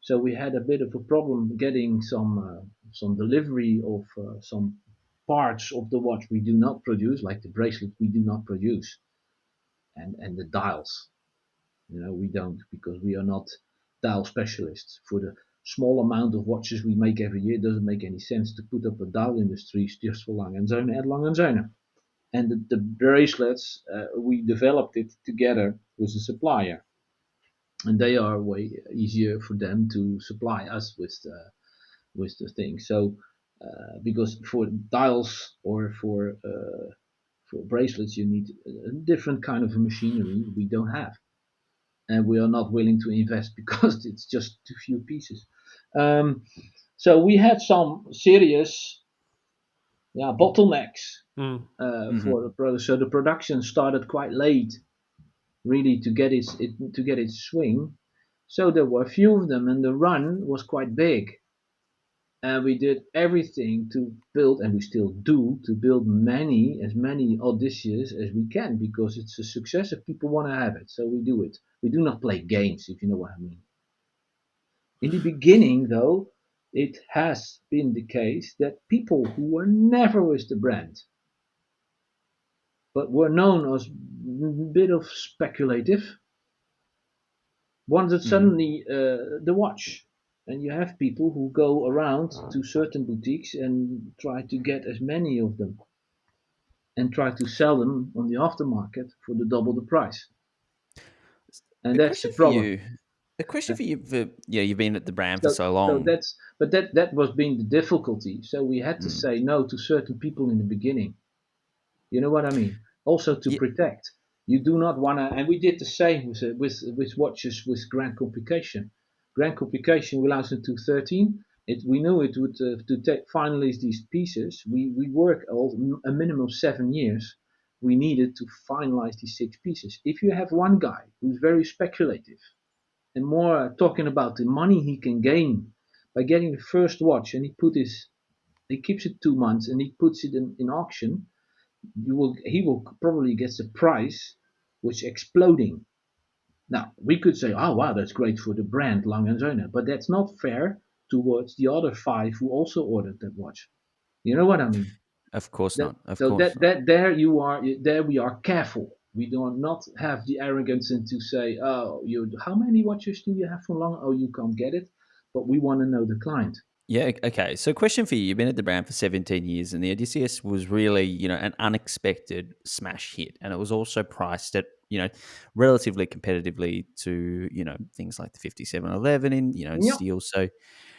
so we had a bit of a problem getting some delivery of some parts of the watch we do not produce, like the bracelet we do not produce, and the dials. We don't, because we are not dial specialists. For the small amount of watches we make every year, it doesn't make any sense to put up a dial industry just for Lange and Söhne at Lange and Söhne. And the bracelets, we developed it together with a supplier, and they are way easier for them to supply us with the thing. So because for dials or for bracelets, you need a different kind of machinery we don't have, and we are not willing to invest because it's just too few pieces. Um, so we had some serious, yeah, bottlenecks Mm. Mm-hmm. for the product. So the production started quite late, really, to get its swing. So there were a few of them, and the run was quite big. And we did everything to build, and we still do, to build as many Odysseus as we can, because it's a success if people want to have it. So we do it. We do not play games, if you know what I mean. In the beginning, though, it has been the case that people who were never with the brand, but were known as a bit of speculative, wanted Mm-hmm. suddenly the watch. And you have people who go around to certain boutiques and try to get as many of them and try to sell them on the aftermarket for the double the price. And A that's the question for problem. you. A question Uh, for you. You've been at the brand for So, so so long. that's but that was being the difficulty. So we had to Mm. say no to certain people in the beginning. You know what I mean? Also to Yeah. protect. You do not want to, and we did the same with watches with Grand Complication. Grand Complication we launched in 2013. We knew it would to finalize these pieces. We worked a minimum of 7 years. We needed to finalize these 6 pieces. If you have one guy who's very speculative and more talking about the money he can gain by getting the first watch, and he keeps it 2 months and he puts it in auction, he will probably get the price which exploding. Now we could say, oh wow, that's great for the brand Lange and Söhne, but that's not fair towards the other 5 who also ordered that watch. You know what I mean? Of course That not. Of so course that not. that there you are. There we are careful. We do not have the arrogance and to say, oh, how many watches do you have for Lange? Oh, you can't get it, but we want to know the client. Yeah. Okay. So, question for you: you've been at the brand for 17 years, and the Odysseus was really, an unexpected smash hit, and it was also priced at, relatively competitively to, things like the 5711 in Yeah. steel. So,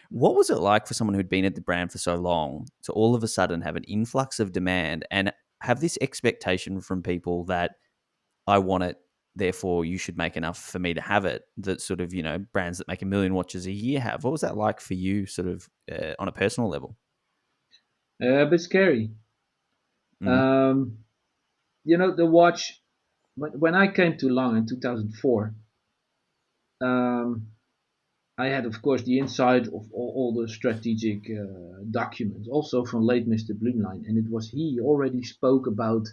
what was it like for someone who'd been at the brand for so long to all of a sudden have an influx of demand and have this expectation from people that I want it, therefore you should make enough for me to have it, that sort of, brands that make a million watches a year have? What was that like for you, sort of, on a personal level? A bit scary. Mm. Um, the watch. When I came to Lange in 2004, um, I had, of course, the insight of all the strategic documents, also from late Mr. Bloomline, and it was he already spoke about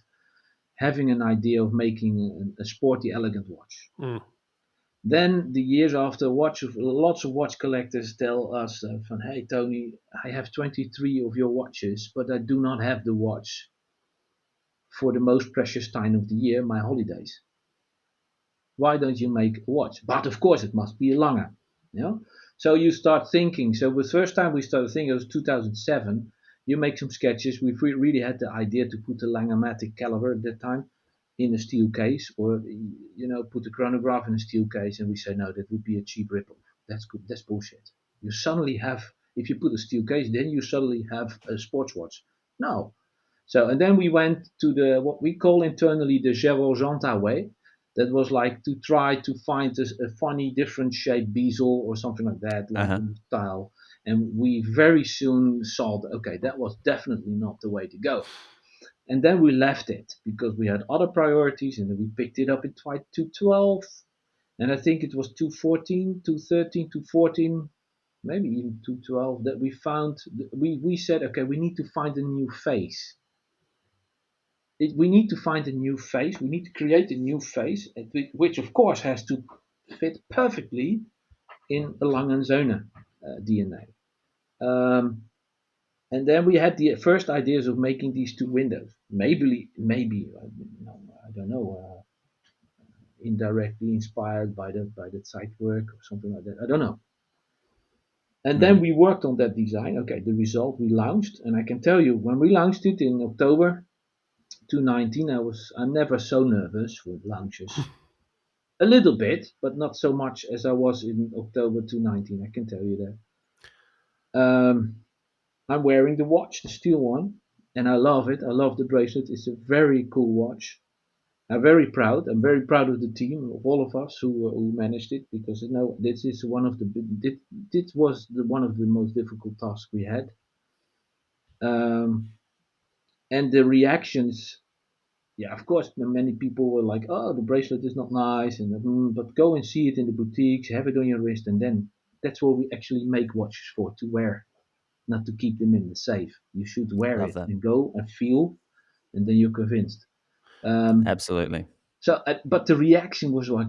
having an idea of making a sporty, elegant watch. Mm. Then the years after, lots of watch collectors tell us, from, hey Tony, I have 23 of your watches, but I do not have the watch for the most precious time of the year, my holidays. Why don't you make a watch? But of course, it must be a Lange. You know? So you start thinking. So the first time we started thinking, it was 2007. You make some sketches. We really had the idea to put the Langematic caliber at that time in a steel case, or put the chronograph in a steel case, and we say no, that would be a cheap ripoff. That's good. That's bullshit. You suddenly have, if you put a steel case, then you suddenly have a sports watch. No. So and then we went to the what we call internally the Zéro Janta way. That was like to try to find a funny different shaped bezel or something like that, like Uh-huh. in style. And we very soon saw that okay, that was definitely not the way to go. And then we left it because we had other priorities, and then we picked it up in 2012, and I think it was 2014, 2013, 2014, maybe even 2012 that we found. We said okay, we need to find a new face. We need to find a new face. We need to create a new face, which of course has to fit perfectly in a Lange Söhne DNA. And then we had the first ideas of making these two windows. Maybe I don't know, indirectly inspired by the site work or something like that. I don't know. And Hmm. then we worked on that design. Okay, the result we launched, and I can tell you when we launched it in October 2019, I'm never so nervous with launches. A little bit, but not so much as I was in October 2019. I can tell you that. I'm wearing the watch, the steel one, and I love it. I love the bracelet. It's a very cool watch. I'm very proud. I'm very proud of the team, of all of us who managed it, because this is one of the this was one of the most difficult tasks we had. Um, and the reactions, yeah, of course, many people were like, "Oh, the bracelet is not nice," but go and see it in the boutiques, have it on your wrist, and then that's what we actually make watches for, to wear, not to keep them in the safe. You should wear Love it that. and go and feel, and then you're convinced. Um, Absolutely. but the reaction was like,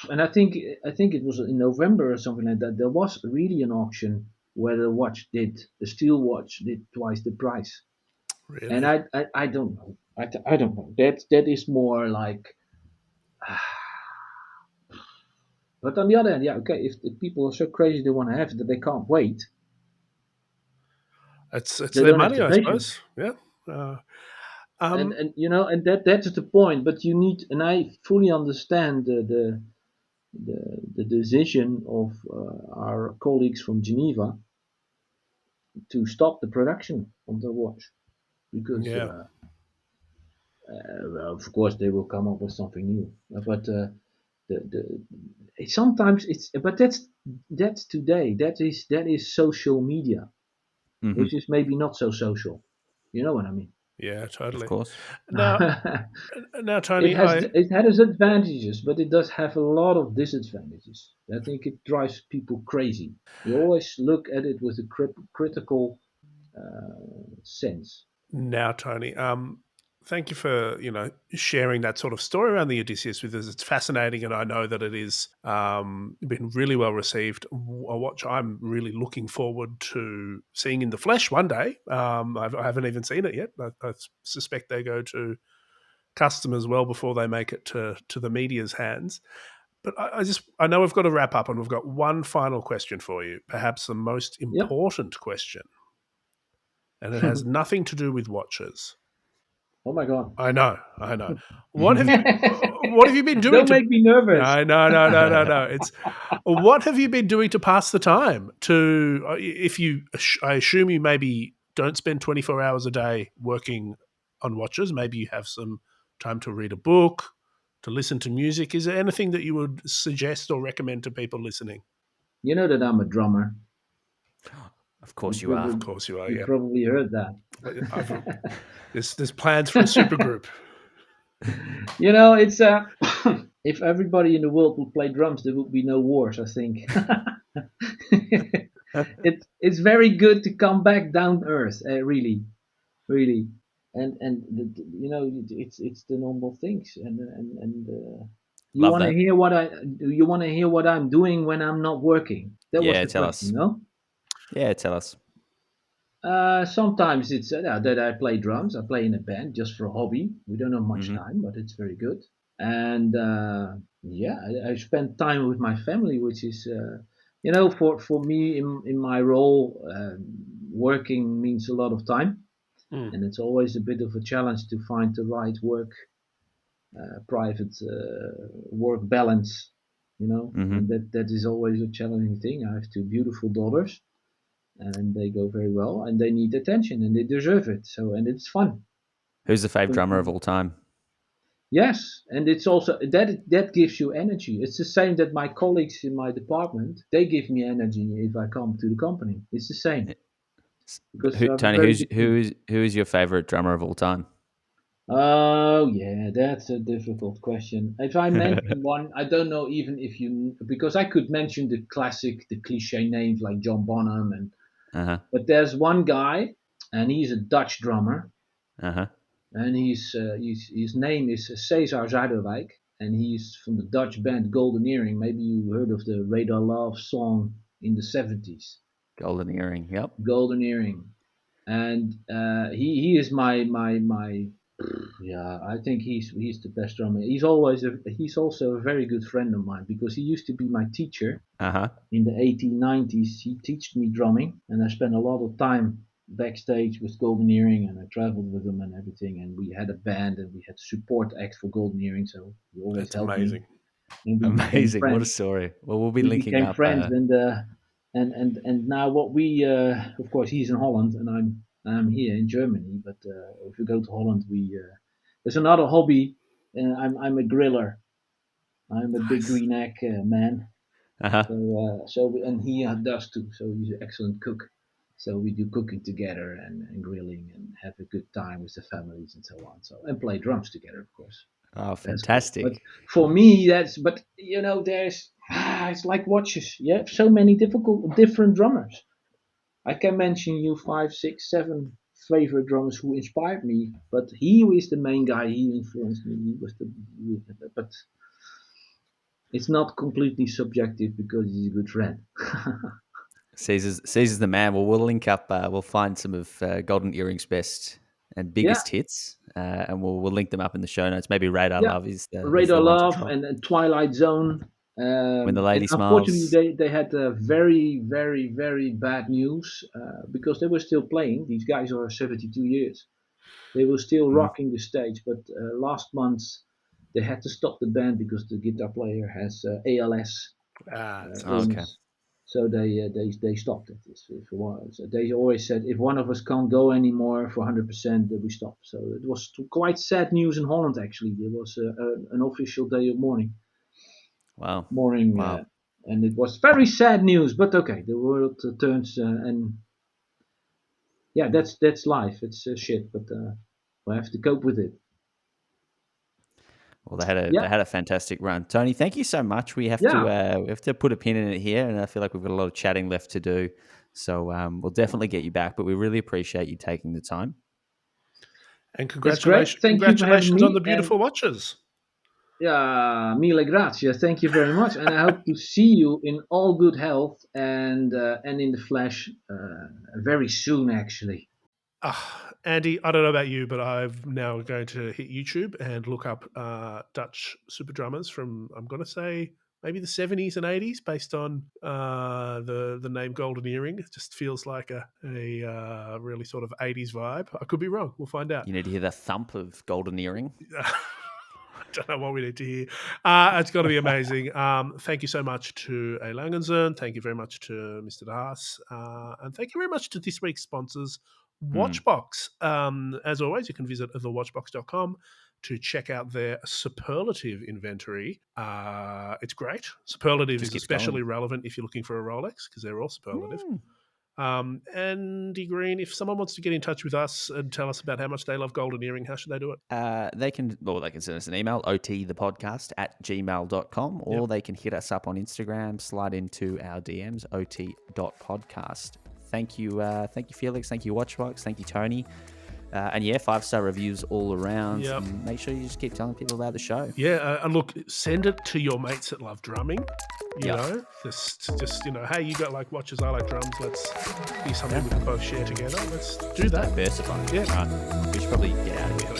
and I think it was in November or something like that. There was really an auction where the steel watch did twice the price, and Really? I don't know. I don't know. That is more like. But on the other hand, yeah, okay. If people are so crazy they want to have it that they can't wait, It's they their don't have money, the I patience. suppose. Yeah. Uh, And um, and and that's the point. But you need, and I fully understand the decision of our colleagues from Geneva to stop the production of the watch because yeah. of course they will come up with something new. But sometimes it's but that's today. That is social media, Hmm. which is maybe not so social. You know what I mean? Yeah. Of Totally. course. Now, now, it Tony, has it has advantages, but it does have a lot of disadvantages. I think it drives people crazy. You always look at it with a critical sense. now, Tony. Thank you for sharing that sort of story around the Odysseus with us. It's fascinating, and I know that it is been really well received. A watch I'm really looking forward to seeing in the flesh one day. I haven't even seen it yet. I suspect they go to customers well before they make it to the media's hands. But I know we've got to wrap up, and we've got one final question for you, perhaps the most Yep. important question, and it has nothing to do with watches. Oh my god. I know, I know. What have you been doing Don't to? make me nervous. No, no, no, no, no, no. It's what have you been doing to pass the time? If you, I assume you maybe don't spend 24 hours a day working on watches. Maybe you have some time to read a book, to listen to music. Is there anything that you would suggest or recommend to people listening? You know that I'm a drummer. Of You course you are. Of probably course you are. you Yeah, probably heard that. I've, there's plans for a super group. It's if everybody in the world would play drums, there would be no wars. I think it's very good to come back down to earth. Really, really, and it's the normal things, and you Love want to that. hear what I'm doing when I'm not working. That was Yeah, the tell question, us. no? Yeah, tell us. Sometimes it's that I play drums. I play in a band just for a hobby. We don't have much Hmm. time, but it's very good. And yeah, I spend time with my family, which is, for me in my role, working means a lot of time, Mm. and it's always a bit of a challenge to find the right private work balance. And Hmm. that is always a challenging thing. I have two beautiful daughters and they go very well and they need attention and they deserve it, so and it's fun. Who's the fave drummer of all time? Yes, and it's also that gives you energy. It's the same that my colleagues in my department, they give me energy if I come to the company. It's the same because I have a Tony, very who's good team. who is your favorite drummer of all time? Oh yeah, that's a difficult question. If I mention one, I don't know even if you, because I could mention the cliche names like John Bonham, Uh huh. but there's one guy, and he's a Dutch drummer, Uh huh. and his name is Cesar Zuiderwijk, and he's from the Dutch band Golden Earring. Maybe you heard of the Radar Love song in the 70s, Golden earring. Yep. Golden Earring, and he is my yeah. I think he's the best drummer. He's also a very good friend of mine because he used to be my teacher Uh huh. in the 1890s. He taught me drumming, and I spent a lot of time backstage with Golden Earring, and I traveled with him and everything. And we had a band, and we had support act for Golden Earring, so he always That's helped me, amazing. and we became Amazing. What a friends. story. Well, we'll be We linking became up. friends, and now what we of course he's in Holland, and I'm here in Germany. But if we go to Holland, we there's another hobby. I'm a griller. I'm a big Nice. green egg man. Uh huh. And he does too. So he's an excellent cook. So we do cooking together and grilling and have a good time with the families and so on. So and play drums together, of course. Oh, That's cool. But fantastic. for me, there's it's like watches. You have so many different drummers. I can mention you five, six, seven favorite drummers who inspired me, but he was the main guy. He influenced me. He was but it's not completely subjective because he's a good friend. Caesar's the man. Well, we'll link up. We'll find some of Golden Earring's best and Yeah, biggest hits, and we'll link them up in the show notes. Maybe Radar yeah. Love is the Radar one to Love drop. and Twilight Zone. When the And lady unfortunately, smiles. they had very, very, very bad news because they were still playing. These guys are 72 years. They were still Mhm. rocking the stage, but last month they had to stop the band because the guitar player has ALS Ah, it's Oh, okay. illness. So they stopped it for a while. So they always said if one of us can't go anymore for 100%, then we stop. So it was quite sad news in Holland. Actually, there was an official day of Wow. mourning, Wow. and it was very sad news. But okay, the world turns, and yeah, that's life. It's shit, but we have to cope with it. Well, they Yeah, had a fantastic run. Tony, thank you so much. yeah, We have to put a pin in it here, and I feel like we've got a lot of chatting left to do. So we'll definitely get you back, but we really appreciate you taking the time. and that's great. Thank you for having congratulations on the me, and beautiful watches. yeah, mille grazie. Thank you very much, and I hope to see you in all good health and in the flesh very soon. Actually, Andy, I don't know about you, but I'm now going to hit YouTube and look up Dutch super drummers from, I'm going to say, maybe the 70s and 80s, based on the name Golden Earring. It just feels like a really sort of 80s vibe. I could be wrong. We'll find out. You need to hear the thump of Golden Earring. I don't know what we need to hear. It's got to be amazing. Thank you so much to A. Lange Söhne. Thank you very much to Mr. De Haas. And thank you very much to this week's sponsors, Mm. Watchbox. As always, you can visit thewatchbox.com to check out their superlative inventory. It's great. Superlative Just is keeps going. especially relevant if you're looking for a Rolex because they're all superlative. Mm. Andy Green, if someone wants to get in touch with us and tell us about how much they love golden earring, how should they do it? They can send us an email, otthepodcast@gmail.com, or they can hit us up on Instagram, slide into our DMs, ot.podcast. Thank you, Felix. Thank you, Watchbox. Thank you, Tony. And 5-star reviews all around. Yep. And make sure you just keep telling people about the show. Yeah, and look, send it to your mates that love drumming. You Yep. know, just hey, you got like watches, I like drums. Let's be something we can both share together. Let's do that. Diversify. Yeah. Right. We should probably get out of here.